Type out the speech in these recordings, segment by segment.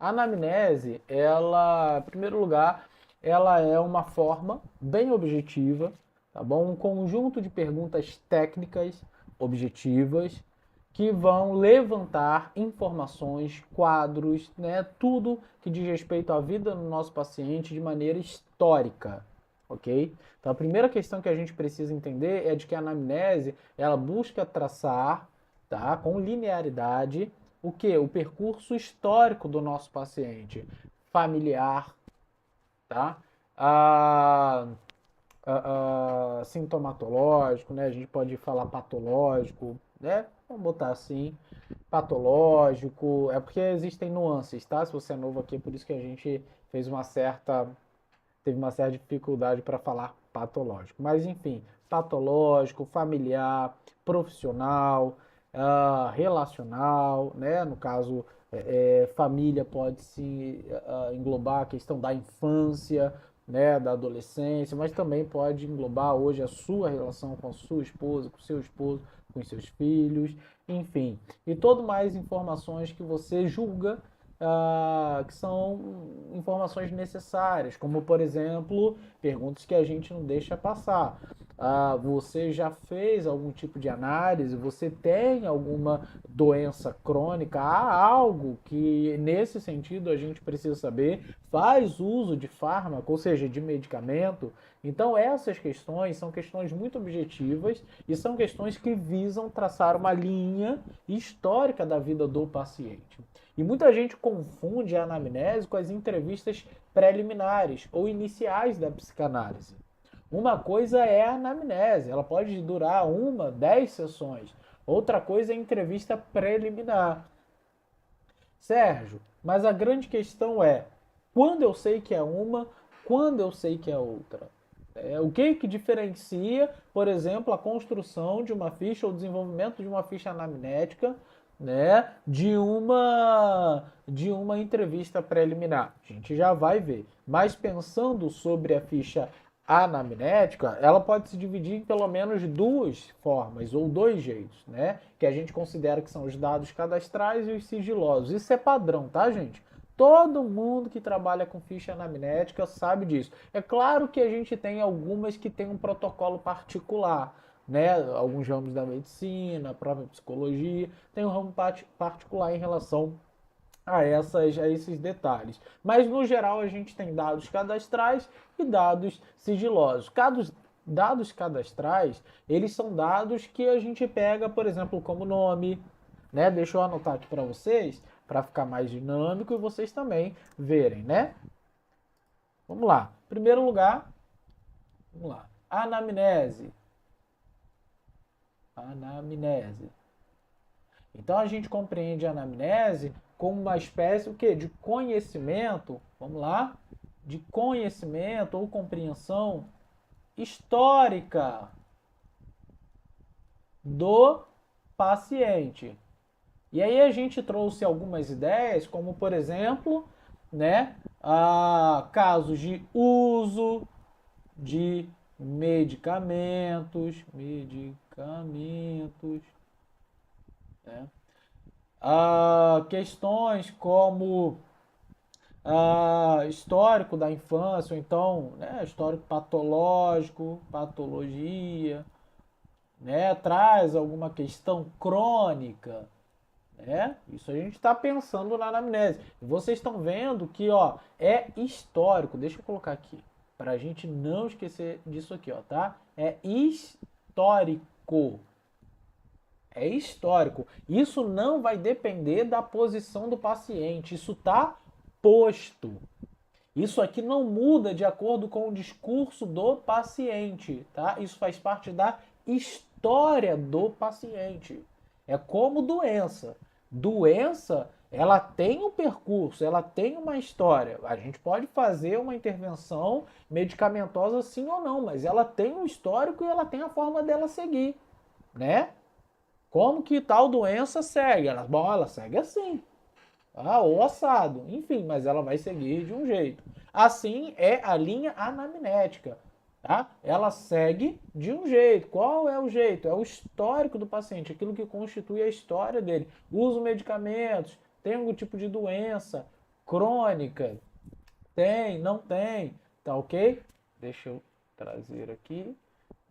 A anamnese, ela, em primeiro lugar, ela é uma forma bem objetiva, tá bom? Um conjunto de perguntas técnicas objetivas que vão levantar informações, quadros, né, tudo que diz respeito à vida do nosso paciente de maneira histórica, ok? Então a primeira questão que a gente precisa entender é de que a anamnese ela busca traçar, tá, com linearidade o que? O percurso histórico do nosso paciente, familiar, tá? Ah, sintomatológico, né? A gente pode falar patológico, né? Vamos botar assim, patológico, é porque existem nuances, tá? Se você é novo aqui, é por isso que a gente teve uma certa dificuldade para falar patológico. Mas enfim, patológico, familiar, profissional, relacional, né? No caso, família pode se englobar a questão da infância, né, da adolescência, mas também pode englobar hoje a sua relação com a sua esposa, com o seu esposo, com os seus filhos, enfim. E todo mais informações que você julga que são informações necessárias, como por exemplo, perguntas que a gente não deixa passar. Você já fez algum tipo de análise? Você tem alguma doença crônica? Há algo que, nesse sentido, a gente precisa saber? Faz uso de fármaco, ou seja, de medicamento? Então, essas questões são questões muito objetivas e são questões que visam traçar uma linha histórica da vida do paciente. E muita gente confunde a anamnese com as entrevistas preliminares ou iniciais da psicanálise. Uma coisa é a anamnese, ela pode durar 10 sessões. Outra coisa é a entrevista preliminar. Sérgio, mas a grande questão é quando eu sei que é uma, quando eu sei que é outra. O que diferencia, por exemplo, a construção de uma ficha ou o desenvolvimento de uma ficha anamnética, né, de uma entrevista preliminar? A gente já vai ver. Mas pensando sobre a ficha anamnética, ela pode se dividir em pelo menos duas formas ou dois jeitos, né? Que a gente considera que são os dados cadastrais e os sigilosos. Isso é padrão, tá, gente? Todo mundo que trabalha com ficha anamnética sabe disso. É claro que a gente tem algumas que tem um protocolo particular, né? Alguns ramos da medicina, a própria psicologia, tem um ramo particular em relação a esses detalhes. Mas no geral a gente tem dados cadastrais e dados sigilosos. Dados cadastrais, eles são dados que a gente pega, por exemplo, como nome, né? Deixa eu anotar aqui para vocês, para ficar mais dinâmico e vocês também verem, né? Vamos lá. Primeiro lugar, vamos lá. Anamnese. Anamnese. Então a gente compreende a anamnese como uma espécie o quê? De conhecimento, vamos lá, de conhecimento ou compreensão histórica do paciente. E aí a gente trouxe algumas ideias, como por exemplo, né, casos de uso de medicamentos, né? Questões como histórico da infância, ou então, né, histórico patológico, patologia, né, traz alguma questão crônica, né? Isso a gente está pensando na anamnese. E vocês estão vendo que, ó, é histórico. Deixa eu colocar aqui para a gente não esquecer disso aqui, ó, tá? É histórico. É histórico. Isso não vai depender da posição do paciente. Isso está posto. Isso aqui não muda de acordo com o discurso do paciente, tá? Isso faz parte da história do paciente. É como doença. Doença, ela tem um percurso, ela tem uma história. A gente pode fazer uma intervenção medicamentosa sim ou não, mas ela tem um histórico e ela tem a forma dela seguir, né? Como que tal doença segue? Ela segue assim. Ou assado, enfim, mas ela vai seguir de um jeito. Assim é a linha anamnética, tá? Ela segue de um jeito. Qual é o jeito? É o histórico do paciente, aquilo que constitui a história dele. Usa medicamentos, tem algum tipo de doença, crônica? Tem, não tem, tá ok? Deixa eu trazer aqui,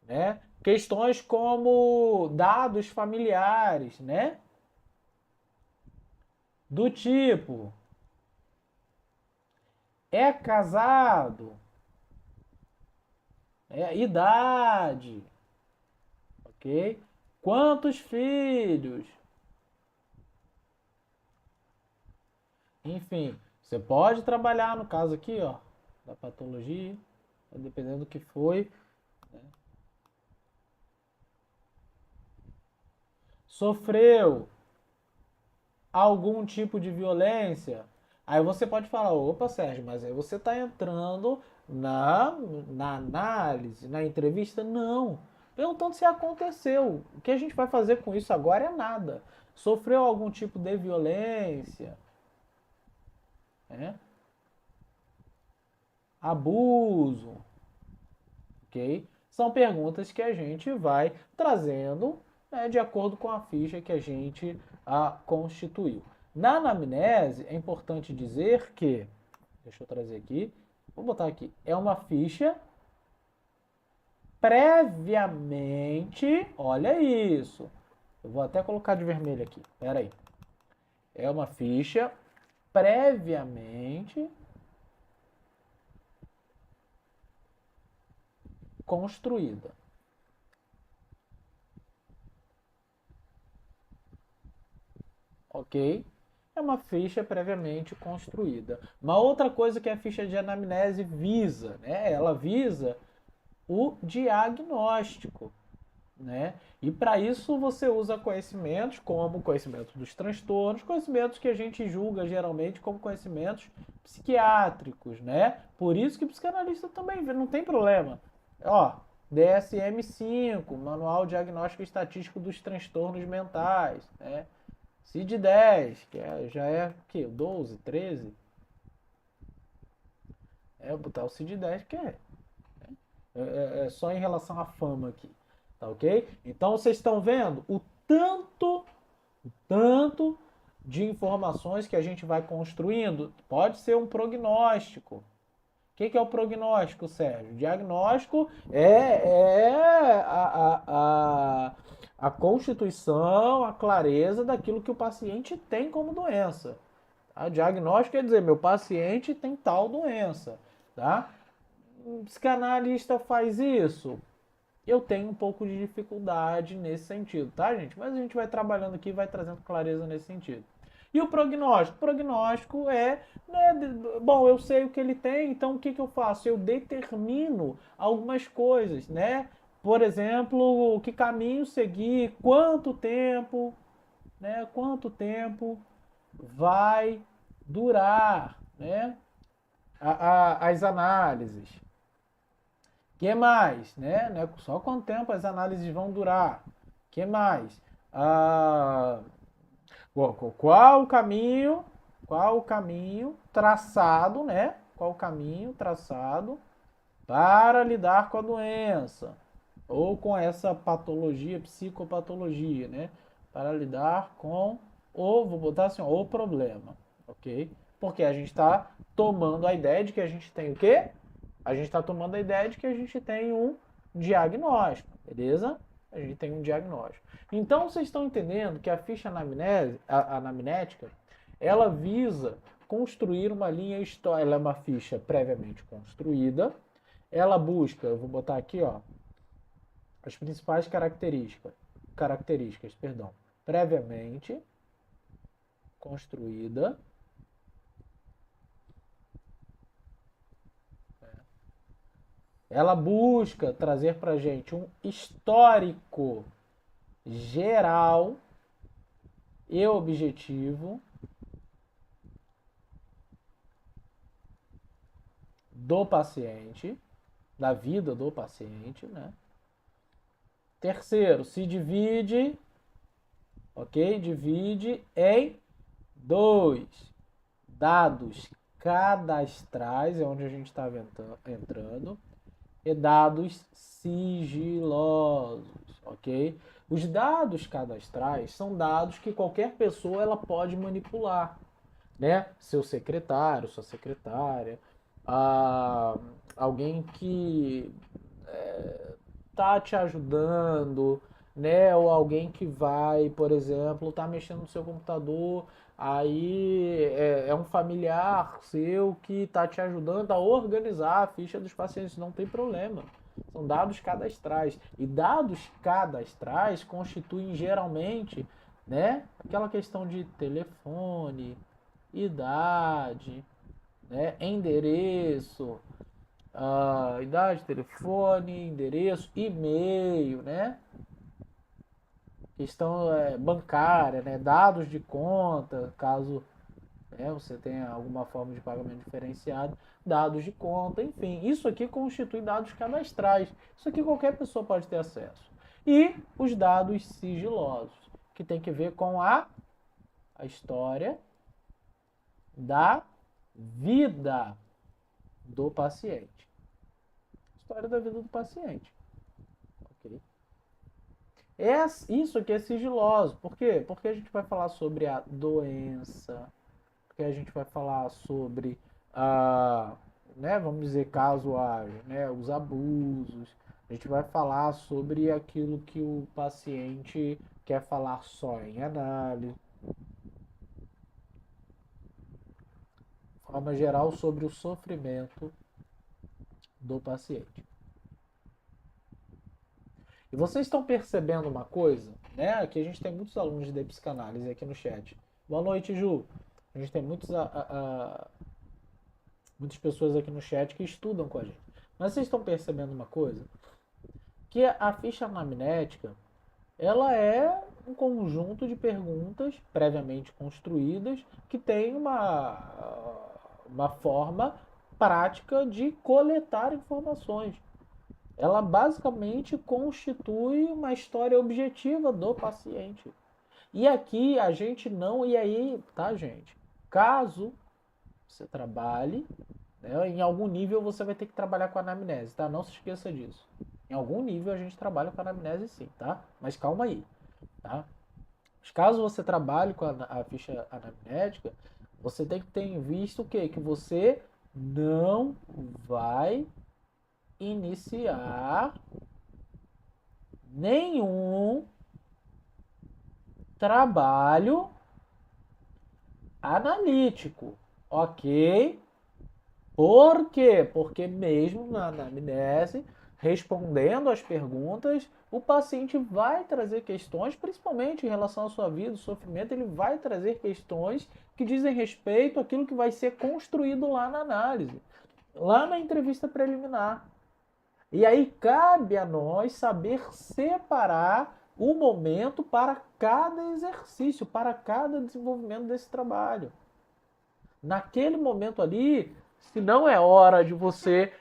né? Questões como dados familiares, né? Do tipo, é casado? Idade, ok? Quantos filhos? Enfim, você pode trabalhar no caso aqui, ó, da patologia, dependendo do que foi. Sofreu algum tipo de violência? Aí você pode falar, opa, Sérgio, mas aí você está entrando na, na análise, na entrevista? Não. Perguntando se aconteceu. O que a gente vai fazer com isso agora é nada. Sofreu algum tipo de violência? Né? Abuso? Ok? São perguntas que a gente vai trazendo, né, de acordo com a ficha que a gente constituiu. Na anamnese, é importante dizer que, deixa eu trazer aqui, vou botar aqui, é uma ficha previamente, olha isso, eu vou até colocar de vermelho aqui, espera aí, é uma ficha previamente construída. Ok? É uma ficha previamente construída. Uma outra coisa que a ficha de anamnese visa, né? Ela visa o diagnóstico, né? E para isso você usa conhecimentos como conhecimento dos transtornos, conhecimentos que a gente julga geralmente como conhecimentos psiquiátricos, né? Por isso que o psicanalista também não tem problema. Ó, DSM-5, Manual Diagnóstico e Estatístico dos Transtornos Mentais, né? CID-10, que já é o quê? 12, 13? É, botar o CID-10 que é só em relação à fama aqui, tá ok? Então vocês estão vendo o tanto de informações que a gente vai construindo. Pode ser um prognóstico. O que é o prognóstico, Sérgio? O diagnóstico é a constituição, a clareza daquilo que o paciente tem como doença. Tá? Diagnóstico quer dizer, meu paciente tem tal doença. Tá? Um psicanalista faz isso? Eu tenho um pouco de dificuldade nesse sentido, tá, gente? Mas a gente vai trabalhando aqui e vai trazendo clareza nesse sentido. E o prognóstico? O prognóstico é, né, bom, eu sei o que ele tem, então o que, que eu faço? Eu determino algumas coisas, né? Por exemplo, que caminho seguir, quanto tempo, né? Quanto tempo vai durar, né? As análises. Que mais, né? Só quanto tempo as análises vão durar? Que mais? Ah, qual o caminho? Qual o caminho traçado, né? Qual o caminho traçado para lidar com a doença ou com essa patologia, psicopatologia, né? Para lidar com vou botar assim, o problema, ok? Porque a gente está tomando a ideia de que a gente tem o quê? A gente está tomando a ideia de que a gente tem um diagnóstico, beleza? A gente tem um diagnóstico. Então vocês estão entendendo que a ficha anamnética, ela visa construir uma linha histórica. Ela é uma ficha previamente construída. Ela busca, eu vou botar aqui, ó, as principais características, perdão, previamente construída. Ela busca trazer para a gente um histórico geral e objetivo do paciente, da vida do paciente, né? Terceiro, se divide, ok? Divide em dois dados cadastrais, é onde a gente está entrando, e dados sigilosos, ok? Os dados cadastrais são dados que qualquer pessoa ela pode manipular. né? Seu secretário, sua secretária, ah, alguém que tá te ajudando, né? Ou alguém que vai, por exemplo, tá mexendo no seu computador, aí é um familiar seu que tá te ajudando a organizar a ficha dos pacientes, não tem problema. São dados cadastrais. E dados cadastrais constituem geralmente, né, aquela questão de telefone, idade, né, endereço, idade, telefone, endereço, e-mail, né? Questão bancária, né? Dados de conta, caso, né, você tenha alguma forma de pagamento diferenciado, dados de conta, enfim, isso aqui constitui dados cadastrais. Isso aqui qualquer pessoa pode ter acesso. E os dados sigilosos, que tem que ver com a história da vida do paciente. História da vida do paciente. Ok? Isso aqui é sigiloso. Por quê? Porque a gente vai falar sobre a doença, porque a gente vai falar sobre, né, vamos dizer, caso haja, né, os abusos. A gente vai falar sobre aquilo que o paciente quer falar só em análise. De forma geral, sobre o sofrimento do paciente. E vocês estão percebendo uma coisa, né? Aqui a gente tem muitos alunos de psicanálise aqui no chat. Boa noite, Ju. A gente tem muitas pessoas aqui no chat que estudam com a gente. Mas vocês estão percebendo uma coisa? Que a ficha anamnética, ela é um conjunto de perguntas previamente construídas que tem uma forma prática de coletar informações. Ela basicamente constitui uma história objetiva do paciente. E aqui a gente não. E aí, tá, gente? Caso você trabalhe, né, em algum nível você vai ter que trabalhar com a anamnese, tá? Não se esqueça disso. Em algum nível a gente trabalha com a anamnese sim, tá? Mas calma aí, tá? Mas caso você trabalhe com a ficha anamnética, você tem que ter em vista o quê? Que você não vai iniciar nenhum trabalho analítico, ok? Por quê? Porque mesmo na anamnese, respondendo às perguntas, o paciente vai trazer questões, principalmente em relação à sua vida, o sofrimento, ele vai trazer questões que dizem respeito àquilo que vai ser construído lá na análise, lá na entrevista preliminar. E aí cabe a nós saber separar o momento para cada exercício, para cada desenvolvimento desse trabalho. Naquele momento ali, se não é hora de você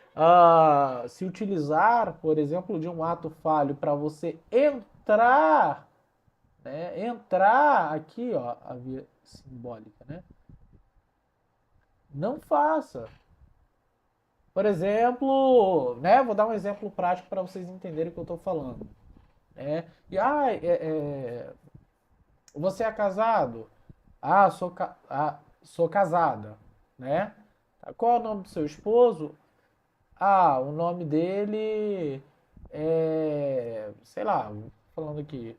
se utilizar, por exemplo, de um ato falho para você entrar, né? Entrar aqui, ó, a via simbólica, né? Não faça. Por exemplo, né? Vou dar um exemplo prático para vocês entenderem o que eu estou falando. Você é casado? Sou casada, né? Qual é o nome do seu esposo? O nome dele sei lá, falando aqui,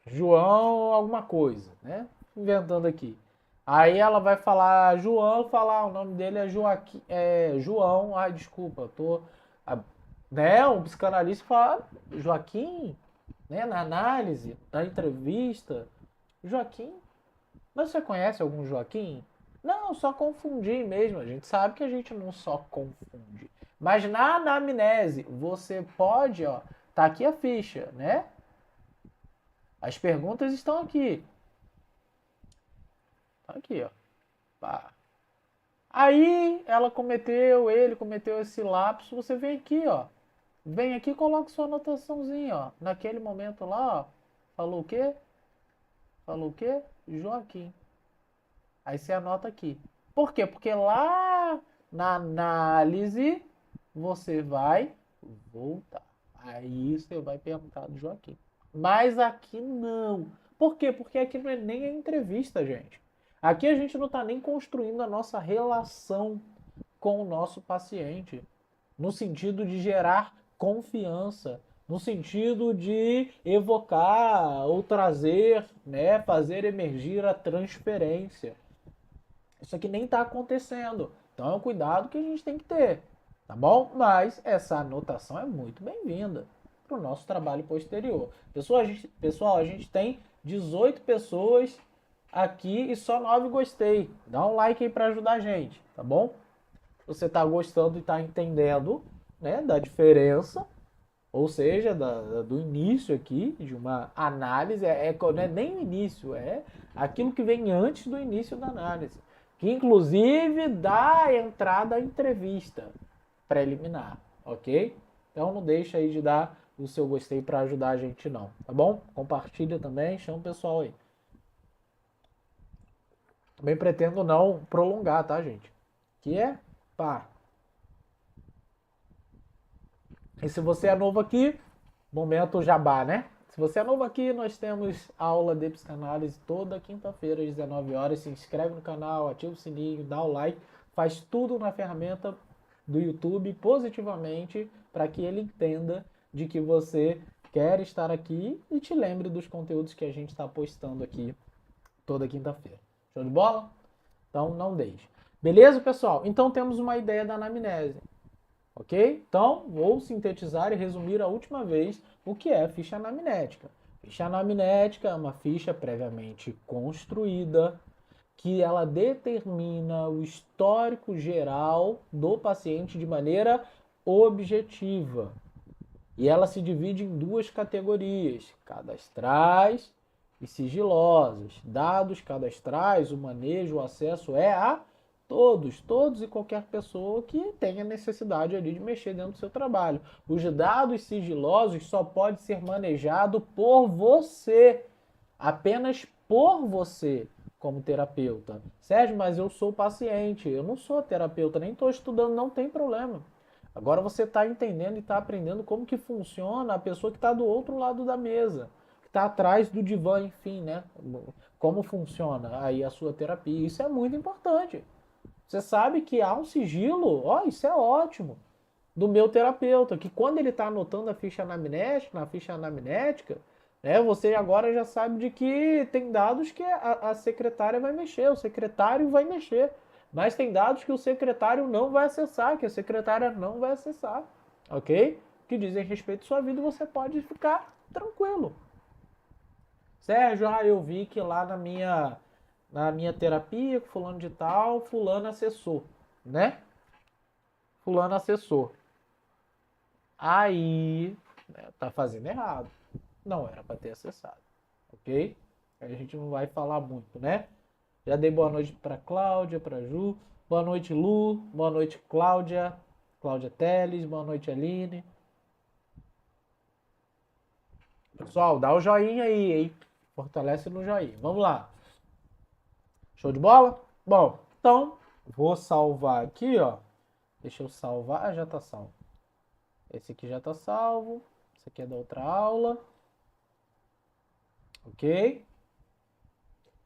João alguma coisa, né? Inventando aqui. Aí ela vai falar João, falar o nome dele é Joaquim, João, desculpa, né? Um psicanalista fala Joaquim, né? Na análise, na entrevista, Joaquim. Mas você conhece algum Joaquim? Não, só confundi mesmo. A gente sabe que a gente não só confunde. Mas na anamnese, você pode, ó, tá aqui a ficha, né? As perguntas estão aqui. Tá aqui, ó. Pá. Aí ele cometeu esse lapso, você vem aqui, ó. Vem aqui e coloca sua anotaçãozinha, ó. Naquele momento lá, ó. Falou o quê? Falou o quê? Joaquim. Aí você anota aqui. Por quê? Porque lá na análise você vai voltar. Aí você vai perguntar do Joaquim. Mas aqui não. Por quê? Porque aqui não é nem a entrevista, gente. Aqui a gente não está nem construindo a nossa relação com o nosso paciente, no sentido de gerar confiança, no sentido de evocar ou trazer, né, fazer emergir a transferência. Isso aqui nem está acontecendo. Então é um cuidado que a gente tem que ter, tá bom? Mas essa anotação é muito bem-vinda para o nosso trabalho posterior. Pessoal, a gente tem 18 pessoas aqui e só 9 gostei. Dá um like aí para ajudar a gente, tá bom? Se você está gostando e está entendendo, né, da diferença, ou seja, do início aqui, de uma análise, não é nem o início, é aquilo que vem antes do início da análise, que inclusive dá entrada à entrevista preliminar, ok? Então não deixa aí de dar o seu gostei para ajudar a gente não, tá bom? Compartilha também, chama o pessoal aí. Também pretendo não prolongar, tá, gente? Que é pá. E se você é novo aqui, momento jabá, né? Se você é novo aqui, nós temos aula de psicanálise toda quinta-feira às 19 horas. Se inscreve no canal, ativa o sininho, dá o like, faz tudo na ferramenta do YouTube positivamente para que ele entenda de que você quer estar aqui e te lembre dos conteúdos que a gente está postando aqui toda quinta-feira. Show de bola? Então não deixe. Beleza, pessoal? Então temos uma ideia da anamnese. Ok? Então, vou sintetizar e resumir a última vez o que é ficha anamnética. Ficha anamnética é uma ficha previamente construída que ela determina o histórico geral do paciente de maneira objetiva. E ela se divide em duas categorias, cadastrais e sigilosas. Dados cadastrais, o manejo, o acesso é a todos e qualquer pessoa que tenha necessidade ali de mexer dentro do seu trabalho. Os dados sigilosos só pode ser manejado por você, apenas por você como terapeuta. Sérgio, mas eu sou paciente, eu não sou terapeuta, nem estou estudando, não tem problema. Agora você está entendendo e está aprendendo como que funciona a pessoa que está do outro lado da mesa, que está atrás do divã, enfim, né? Como funciona aí a sua terapia. Isso é muito importante. Você sabe que há um sigilo, isso é ótimo, do meu terapeuta, que quando ele está anotando a ficha anamnética, na ficha anamnética, né, você agora já sabe de que tem dados que a secretária vai mexer, o secretário vai mexer, mas tem dados que o secretário não vai acessar, que a secretária não vai acessar, ok? Que dizem respeito à sua vida, você pode ficar tranquilo. Sérgio, eu vi que lá na minha terapia, fulano de tal, fulano acessou, né? Fulano acessou. Aí, né, tá fazendo errado. Não era para ter acessado, ok? Aí a gente não vai falar muito, né? Já dei boa noite para Cláudia, para Ju. Boa noite, Lu. Boa noite, Cláudia. Cláudia Teles. Boa noite, Aline. Pessoal, dá o joinha aí, hein? Fortalece no joinha. Vamos lá. Show de bola? Bom, então, vou salvar aqui, ó. Deixa eu salvar. Já tá salvo. Esse aqui já tá salvo. Esse aqui é da outra aula. Ok?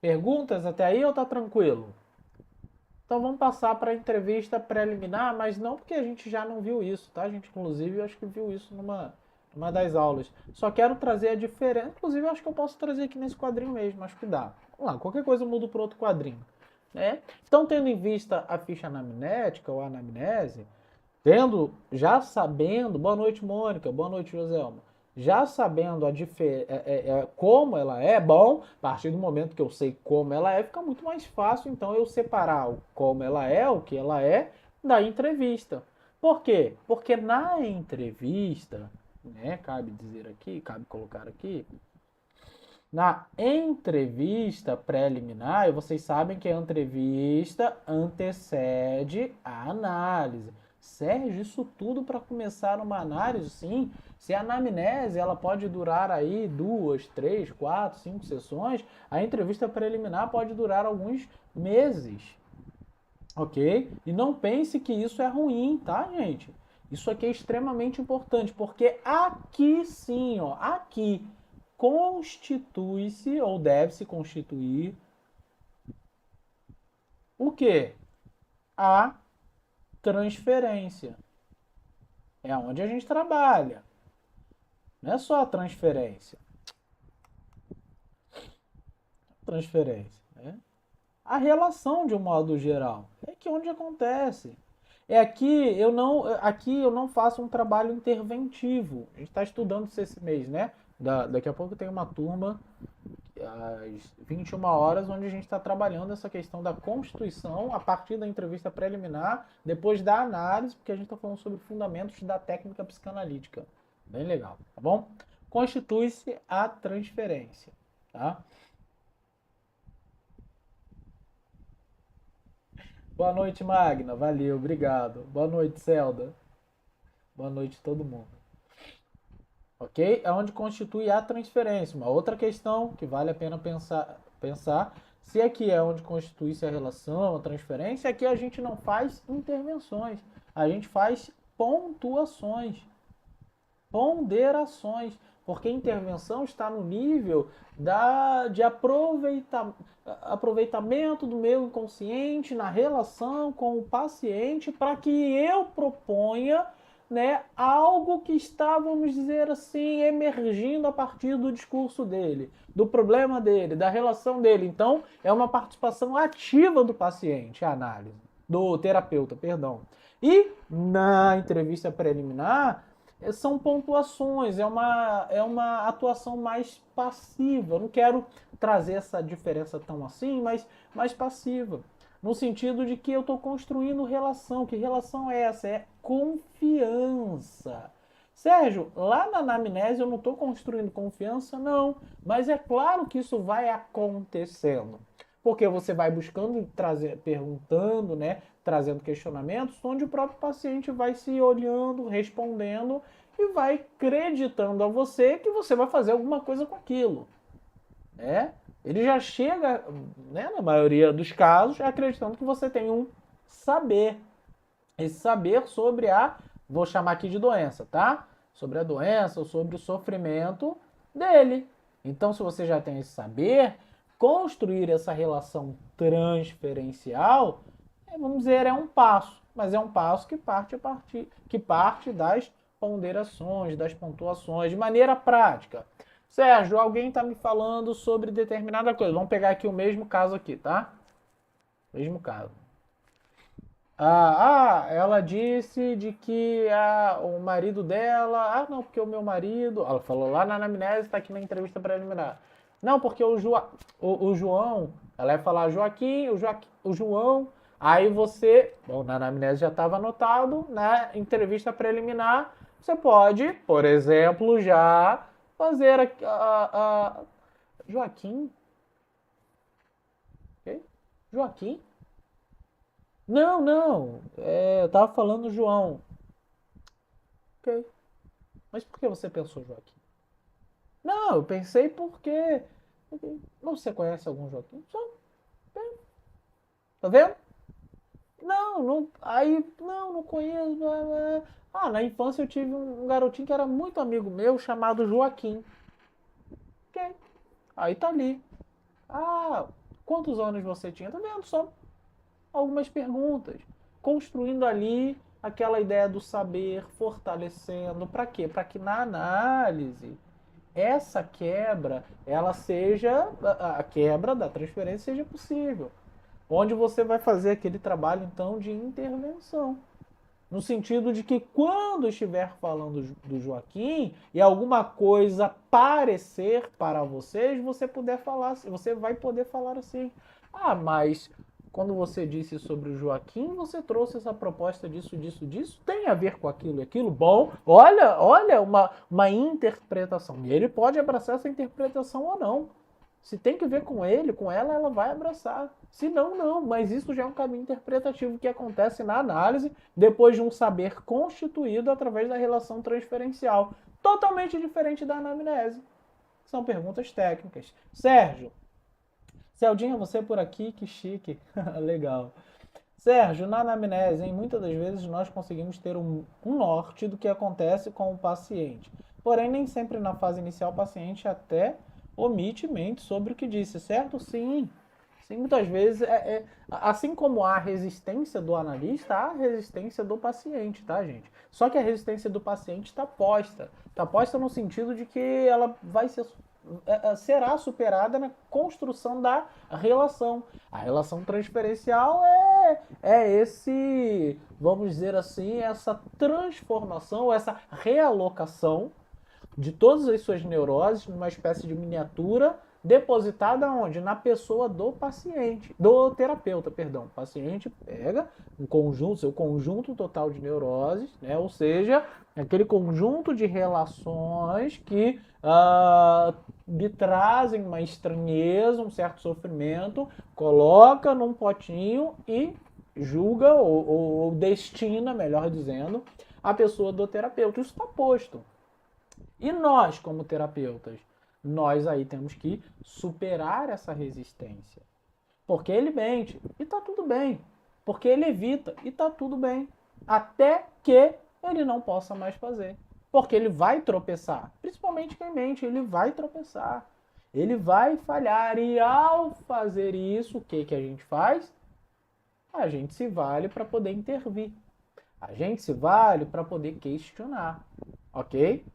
Perguntas até aí ou tá tranquilo? Então vamos passar para a entrevista preliminar, mas não porque a gente já não viu isso, tá? A gente, inclusive, eu acho que viu isso numa das aulas. Só quero trazer a diferença. Inclusive, eu acho que eu posso trazer aqui nesse quadrinho mesmo, acho que dá. Vamos lá, qualquer coisa eu mudo para outro quadrinho. Né? Então, tendo em vista a ficha anamnética ou anamnese, já sabendo, boa noite, Mônica, boa noite, Joselma, já sabendo como ela é, bom, a partir do momento que eu sei como ela é, fica muito mais fácil, então, eu separar o como ela é, o que ela é, da entrevista. Por quê? Porque na entrevista, né, cabe dizer aqui, cabe colocar aqui, na entrevista preliminar, vocês sabem que a entrevista antecede a análise. Sérgio, isso tudo para começar uma análise? Sim. Se a anamnese ela pode durar aí 2, 3, 4, 5 sessões, a entrevista preliminar pode durar alguns meses. Ok? E não pense que isso é ruim, tá, gente? Isso aqui é extremamente importante, porque aqui sim, ó, aqui constitui-se ou deve se constituir o quê? A transferência. É onde a gente trabalha. Não é só a transferência. Transferência, né? A relação de um modo geral. É aqui onde acontece. Aqui eu não faço um trabalho interventivo. A gente está estudando isso esse mês, né? Daqui a pouco tem uma turma às 21 horas, onde a gente está trabalhando essa questão da Constituição a partir da entrevista preliminar, depois da análise, porque a gente está falando sobre fundamentos da técnica psicanalítica. Bem legal, tá bom? Constitui-se a transferência, tá? Boa noite, Magna. Valeu, obrigado. Boa noite, Celda. Boa noite, todo mundo. Ok? É onde constitui a transferência. Uma outra questão que vale a pena pensar se aqui é onde constitui-se a relação, a transferência, aqui a gente não faz intervenções, a gente faz pontuações, ponderações, porque intervenção está no nível de aproveitamento do meu inconsciente na relação com o paciente para que eu proponha, né, algo que está, vamos dizer assim, emergindo a partir do discurso dele, do problema dele, da relação dele. Então, é uma participação ativa do paciente, a análise, do terapeuta, perdão. E na entrevista preliminar, são pontuações, é uma atuação mais passiva. Eu não quero trazer essa diferença tão assim, mas mais passiva. No sentido de que eu estou construindo relação. Que relação é essa? É confiança. Sérgio, lá na anamnese eu não estou construindo confiança, não. Mas é claro que isso vai acontecendo. Porque você vai buscando, perguntando, né, trazendo questionamentos, onde o próprio paciente vai se olhando, respondendo e vai acreditando a você que você vai fazer alguma coisa com aquilo. Né? Ele já chega, né, na maioria dos casos, acreditando que você tem um saber. Esse saber sobre vou chamar aqui de doença, tá? Sobre a doença ou sobre o sofrimento dele. Então, se você já tem esse saber, construir essa relação transferencial, vamos dizer, é um passo, mas é um passo que parte das ponderações, das pontuações, de maneira prática. Sérgio, alguém está me falando sobre determinada coisa. Vamos pegar aqui o mesmo caso aqui, tá? Mesmo caso. Ela disse de que o marido dela... não, porque o meu marido... Ela falou lá na anamnese, está aqui na entrevista preliminar. Não, porque o João... Ela ia falar Joaquim, o João... Aí você... Bom, na anamnese já estava anotado, na entrevista preliminar, você pode, por exemplo, já fazer Joaquim? Okay? Joaquim? Não, não. Eu tava falando João. Ok. Mas por que você pensou Joaquim? Não, eu pensei porque... Não, você conhece algum Joaquim? Só. Tá vendo? Não, não. Aí, não conheço. Na infância eu tive um garotinho que era muito amigo meu, chamado Joaquim. Ok. Aí tá ali. Quantos anos você tinha? Tá vendo? Só algumas perguntas, construindo ali aquela ideia do saber, fortalecendo, para quê? Para que na análise essa quebra, ela seja, a quebra da transferência seja possível. Onde você vai fazer aquele trabalho, então, de intervenção. No sentido de que quando estiver falando do Joaquim e alguma coisa parecer para vocês, você vai poder falar assim: mas quando você disse sobre o Joaquim, você trouxe essa proposta disso, tem a ver com aquilo e aquilo? Bom, olha uma interpretação. E ele pode abraçar essa interpretação ou não. Se tem que ver com ele, com ela vai abraçar. Se não, não. Mas isso já é um caminho interpretativo que acontece na análise depois de um saber constituído através da relação transferencial. Totalmente diferente da anamnese. São perguntas técnicas. Sérgio. Celdinha, você por aqui, que chique. Legal. Sérgio, na anamnese, muitas das vezes nós conseguimos ter um norte do que acontece com o paciente. Porém, nem sempre na fase inicial o paciente até omite mente sobre o que disse, certo? Sim. Sim, muitas vezes, assim como há resistência do analista, há resistência do paciente, tá, gente? Só que a resistência do paciente está posta. Está posta no sentido de que ela vai ser, será superada na construção da relação. A relação transferencial é esse, vamos dizer assim, essa transformação, essa realocação de todas as suas neuroses numa espécie de miniatura depositada onde? Na pessoa do paciente, do terapeuta, perdão. O paciente pega um conjunto, seu conjunto total de neuroses, né? Ou seja, aquele conjunto de relações que lhe trazem uma estranheza, um certo sofrimento, coloca num potinho e julga ou destina, melhor dizendo, a pessoa do terapeuta. Isso está posto. E nós, como terapeutas, nós aí temos que superar essa resistência. Porque ele mente e tá tudo bem. Porque ele evita e tá tudo bem. Até que ele não possa mais fazer. Porque ele vai tropeçar. Principalmente quem mente, ele vai tropeçar. Ele vai falhar. E ao fazer isso, o que a gente faz? A gente se vale para poder intervir. A gente se vale para poder questionar. Ok?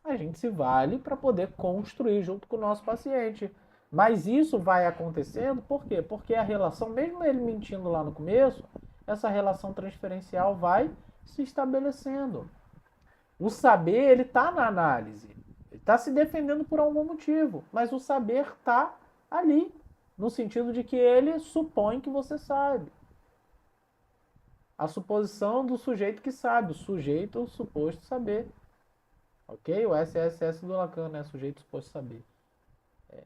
A gente se vale para poder construir junto com o nosso paciente. Mas isso vai acontecendo por quê? Porque a relação, mesmo ele mentindo lá no começo, essa relação transferencial vai se estabelecendo. O saber, ele está na análise. Ele está se defendendo por algum motivo. Mas o saber está ali. No sentido de que ele supõe que você sabe. A suposição do sujeito que sabe. O sujeito, o suposto saber. Ok? O SSS do Lacan, né? Sujeito suposto saber.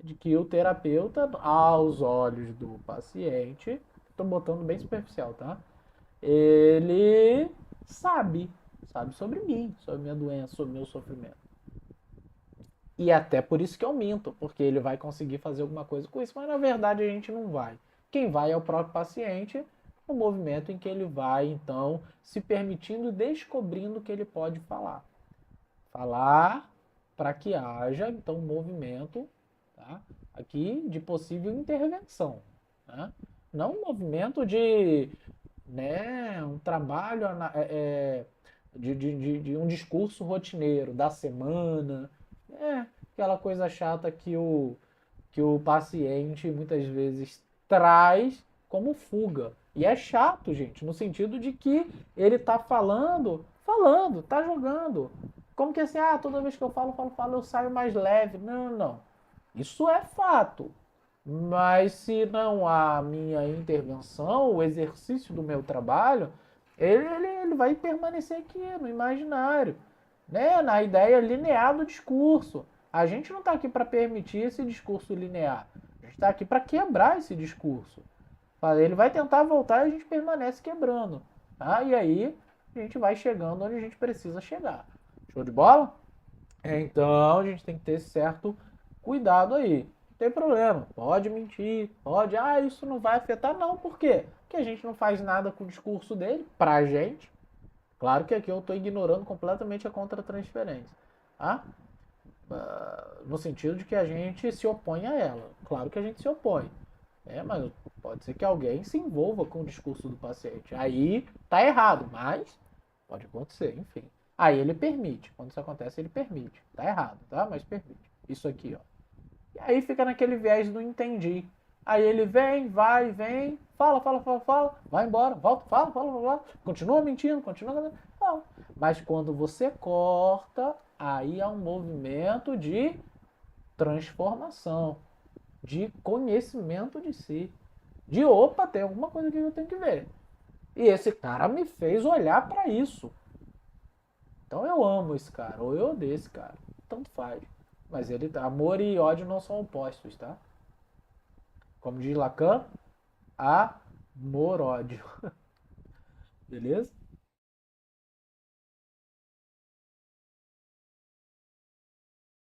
De que o terapeuta, aos olhos do paciente, estou botando bem superficial, tá? Ele sabe sobre mim, sobre minha doença, sobre meu sofrimento. E até por isso que eu minto, porque ele vai conseguir fazer alguma coisa com isso, mas na verdade a gente não vai. Quem vai é o próprio paciente, no movimento em que ele vai, então, se permitindo, descobrindo que ele pode falar. Falar para que haja, então, um movimento, tá? Aqui de possível intervenção. Né? Não um movimento de, né, um trabalho de um discurso rotineiro da semana, aquela coisa chata que o paciente muitas vezes traz como fuga. E é chato, gente, no sentido de que ele tá falando, tá jogando. Como que assim, toda vez que eu falo, eu saio mais leve. Não. Isso é fato. Mas se não há minha intervenção, o exercício do meu trabalho, ele vai permanecer aqui no imaginário, né? Na ideia linear do discurso. A gente não está aqui para permitir esse discurso linear. A gente está aqui para quebrar esse discurso. Ele vai tentar voltar e a gente permanece quebrando. Tá? E aí a gente vai chegando onde a gente precisa chegar. Show de bola? Então a gente tem que ter certo cuidado aí. Não tem problema, pode mentir, pode, isso não vai afetar, não, por quê? Porque a gente não faz nada com o discurso dele, pra gente. Claro que aqui eu estou ignorando completamente a contra-transferência, tá? No sentido de que a gente se opõe a ela. Claro que a gente se opõe, mas pode ser que alguém se envolva com o discurso do paciente. Aí tá errado, mas pode acontecer, enfim. Aí ele permite. Quando isso acontece, ele permite. Tá errado, tá? Mas permite. Isso aqui, ó. E aí fica naquele viés do entendi. Aí ele vem, vai, vem, fala, vai embora, volta, fala. Continua mentindo, continua... Não. Mas quando você corta, aí há um movimento de transformação, de conhecimento de si. De, opa, tem alguma coisa que eu tenho que ver. E esse cara me fez olhar para isso. Então eu amo esse cara, ou eu odeio esse cara. Tanto faz. Mas amor e ódio não são opostos, tá? Como diz Lacan, amor-ódio. Beleza?